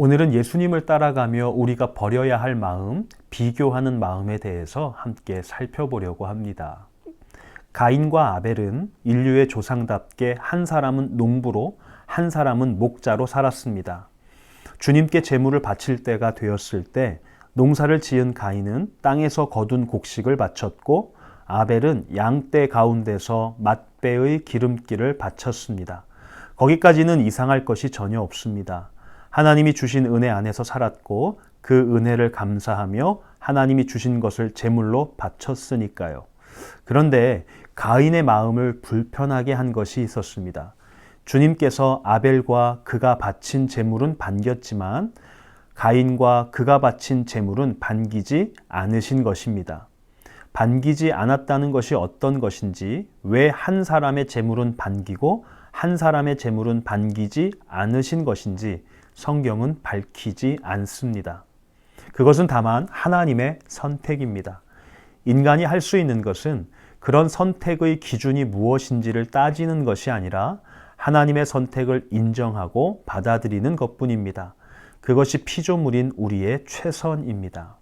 오늘은 예수님을 따라가며 우리가 버려야 할 마음, 비교하는 마음에 대해서 함께 살펴보려고 합니다. 가인과 아벨은 인류의 조상답게 한 사람은 농부로, 한 사람은 목자로 살았습니다. 주님께 제물을 바칠 때가 되었을 때 농사를 지은 가인은 땅에서 거둔 곡식을 바쳤고 아벨은 양떼 가운데서 맛배의 기름기를 바쳤습니다. 거기까지는 이상할 것이 전혀 없습니다. 하나님이 주신 은혜 안에서 살았고 그 은혜를 감사하며 하나님이 주신 것을 제물로 바쳤으니까요. 그런데 가인의 마음을 불편하게 한 것이 있었습니다. 주님께서 아벨과 그가 바친 제물은 반겼지만 가인과 그가 바친 제물은 반기지 않으신 것입니다. 반기지 않았다는 것이 어떤 것인지, 왜 한 사람의 제물은 반기고 한 사람의 제물은 반기지 않으신 것인지 성경은 밝히지 않습니다. 그것은 다만 하나님의 선택입니다. 인간이 할 수 있는 것은 그런 선택의 기준이 무엇인지를 따지는 것이 아니라 하나님의 선택을 인정하고 받아들이는 것뿐입니다. 그것이 피조물인 우리의 최선입니다.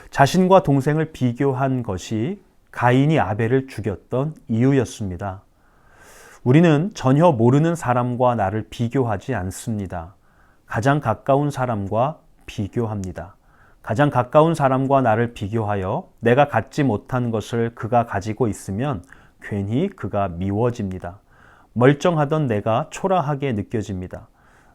자신과 동생을 비교한 것이 가인이 아벨을 죽였던 이유였습니다. 우리는 전혀 모르는 사람과 나를 비교하지 않습니다. 가장 가까운 사람과 비교합니다. 가장 가까운 사람과 나를 비교하여 내가 갖지 못한 것을 그가 가지고 있으면 괜히 그가 미워집니다. 멀쩡하던 내가 초라하게 느껴집니다.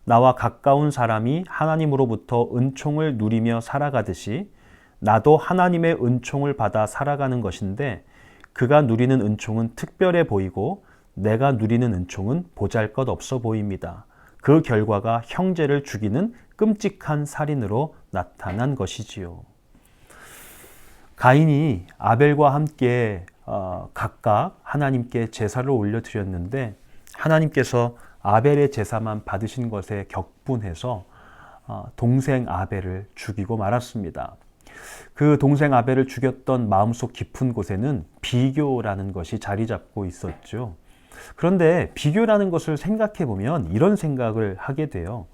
나와 가까운 사람이 하나님으로부터 은총을 누리며 살아가듯이 나도 하나님의 은총을 받아 살아가는 것인데 그가 누리는 은총은 특별해 보이고 내가 누리는 은총은 보잘것없어 보입니다. 그 결과가 형제를 죽이는 끔찍한 살인으로 나타난 것이지요. 가인이 아벨과 함께 각각 하나님께 제사를 올려드렸는데 하나님께서 아벨의 제사만 받으신 것에 격분해서 동생 아벨을 죽이고 말았습니다. 그 동생 아벨을 죽였던 마음속 깊은 곳에는 비교라는 것이 자리 잡고 있었죠. 그런데 비교라는 것을 생각해 보면 이런 생각을 하게 돼요.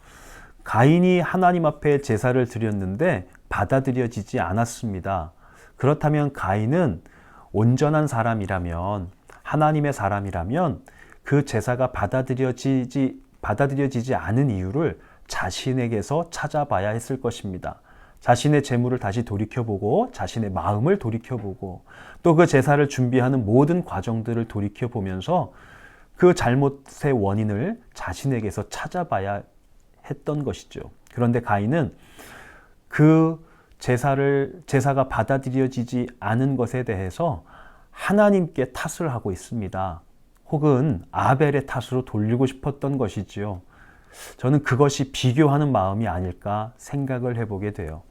가인이 하나님 앞에 제사를 드렸는데 받아들여지지 않았습니다. 그렇다면 가인은 온전한 사람이라면, 하나님의 사람이라면 그 제사가 받아들여지지 않은 이유를 자신에게서 찾아봐야 했을 것입니다. 자신의 재물을 다시 돌이켜보고 자신의 마음을 돌이켜보고 또 그 제사를 준비하는 모든 과정들을 돌이켜보면서 그 잘못의 원인을 자신에게서 찾아봐야 했던 것이죠. 그런데 가인은 그 제사가 받아들여지지 않은 것에 대해서 하나님께 탓을 하고 있습니다. 혹은 아벨의 탓으로 돌리고 싶었던 것이지요. 저는 그것이 비교하는 마음이 아닐까 생각을 해보게 돼요.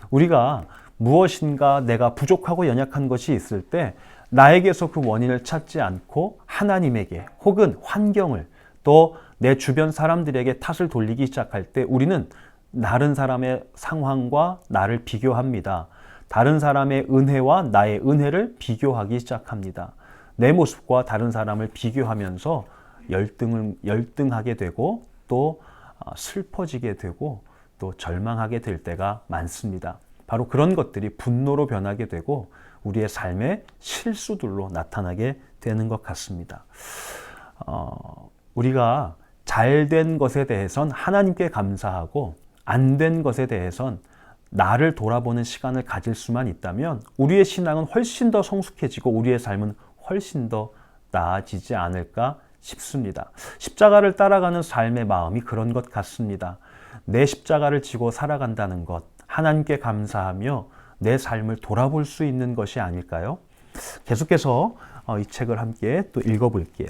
우리가 무엇인가 내가 부족하고 연약한 것이 있을 때 나에게서 그 원인을 찾지 않고 하나님에게 혹은 환경을 또 내 주변 사람들에게 탓을 돌리기 시작할 때 우리는 다른 사람의 상황과 나를 비교합니다. 다른 사람의 은혜와 나의 은혜를 비교하기 시작합니다. 내 모습과 다른 사람을 비교하면서 열등하게 되고 또 슬퍼지게 되고 또 절망하게 될 때가 많습니다. 바로 그런 것들이 분노로 변하게 되고 우리의 삶의 실수들로 나타나게 되는 것 같습니다. 우리가 잘된 것에 대해선 하나님께 감사하고 안 된 것에 대해선 나를 돌아보는 시간을 가질 수만 있다면 우리의 신앙은 훨씬 더 성숙해지고 우리의 삶은 훨씬 더 나아지지 않을까 싶습니다. 십자가를 따라가는 삶의 마음이 그런 것 같습니다. 내 십자가를 지고 살아간다는 것, 하나님께 감사하며 내 삶을 돌아볼 수 있는 것이 아닐까요? 계속해서 이 책을 함께 또 읽어볼게요.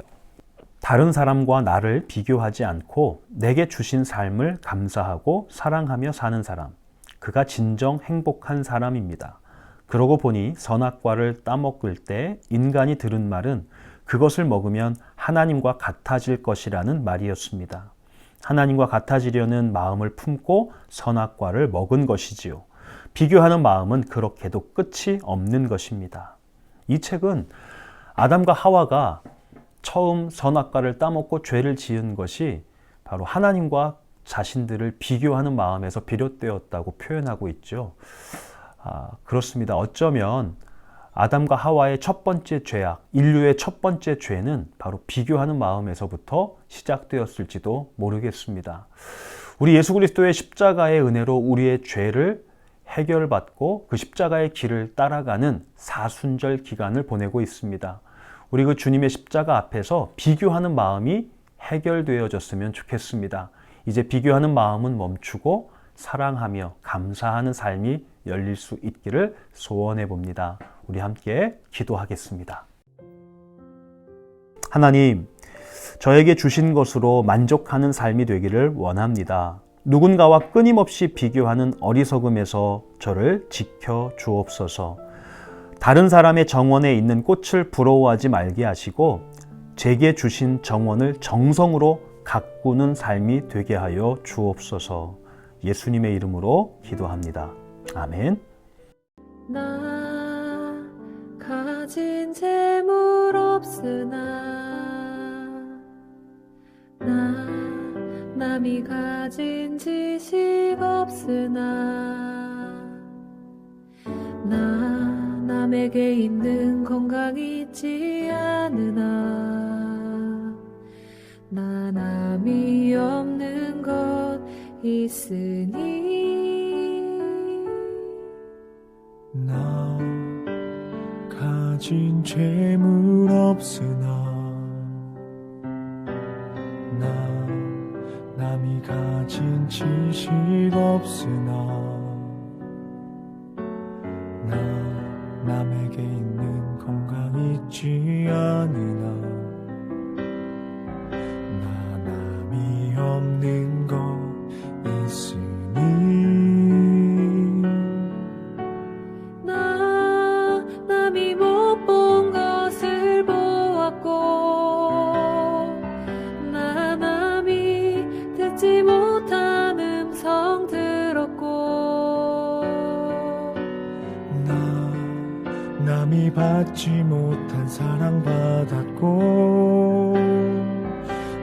다른 사람과 나를 비교하지 않고 내게 주신 삶을 감사하고 사랑하며 사는 사람, 그가 진정 행복한 사람입니다. 그러고 보니 선악과를 따먹을 때 인간이 들은 말은 그것을 먹으면 하나님과 같아질 것이라는 말이었습니다. 하나님과 같아지려는 마음을 품고 선악과를 먹은 것이지요. 비교하는 마음은 그렇게도 끝이 없는 것입니다. 이 책은 아담과 하와가 처음 선악과를 따먹고 죄를 지은 것이 바로 하나님과 자신들을 비교하는 마음에서 비롯되었다고 표현하고 있죠. 그렇습니다. 어쩌면 아담과 하와의 첫 번째 죄악, 인류의 첫 번째 죄는 바로 비교하는 마음에서부터 시작되었을지도 모르겠습니다. 우리 예수 그리스도의 십자가의 은혜로 우리의 죄를 해결받고 그 십자가의 길을 따라가는 사순절 기간을 보내고 있습니다. 우리 그 주님의 십자가 앞에서 비교하는 마음이 해결되어졌으면 좋겠습니다. 이제 비교하는 마음은 멈추고 사랑하며 감사하는 삶이 열릴 수 있기를 소원해 봅니다. 우리 함께 기도하겠습니다. 하나님, 저에게 주신 것으로 만족하는 삶이 되기를 원합니다. 누군가와 끊임없이 비교하는 어리석음에서 저를 지켜 주옵소서. 다른 사람의 정원에 있는 꽃을 부러워하지 말게 하시고 제게 주신 정원을 정성으로 가꾸는 삶이 되게 하여 주옵소서. 예수님의 이름으로 기도합니다. 아멘. 나 가진 재물 없으나 나 남이 가진 지식 없으나 나 남에게 있는 건강 있지 않으나 나 남이 없는 것 있으니 나 가진 재물 없으나 나 남이 가진 지식 없으나 나 남에게 있는 건강 있지 않으나 나 남이 없는 것 있으니 나 남이 못 본 것을 보았고 나 남이 듣지 못한 음성 들었고 나 남이 받지 못한 사랑 받았고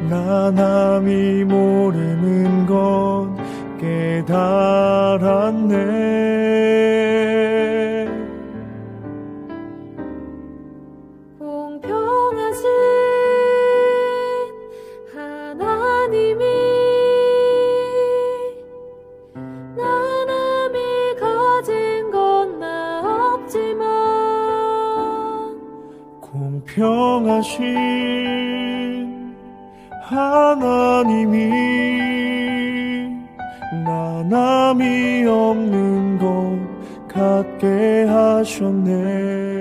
나 남이 모르는 것 깨달았네. 공평하신 하나님이 나 남이 가진 건 나 없지만 공평하신 하나님이 나 남이 없는 것 같게 하셨네.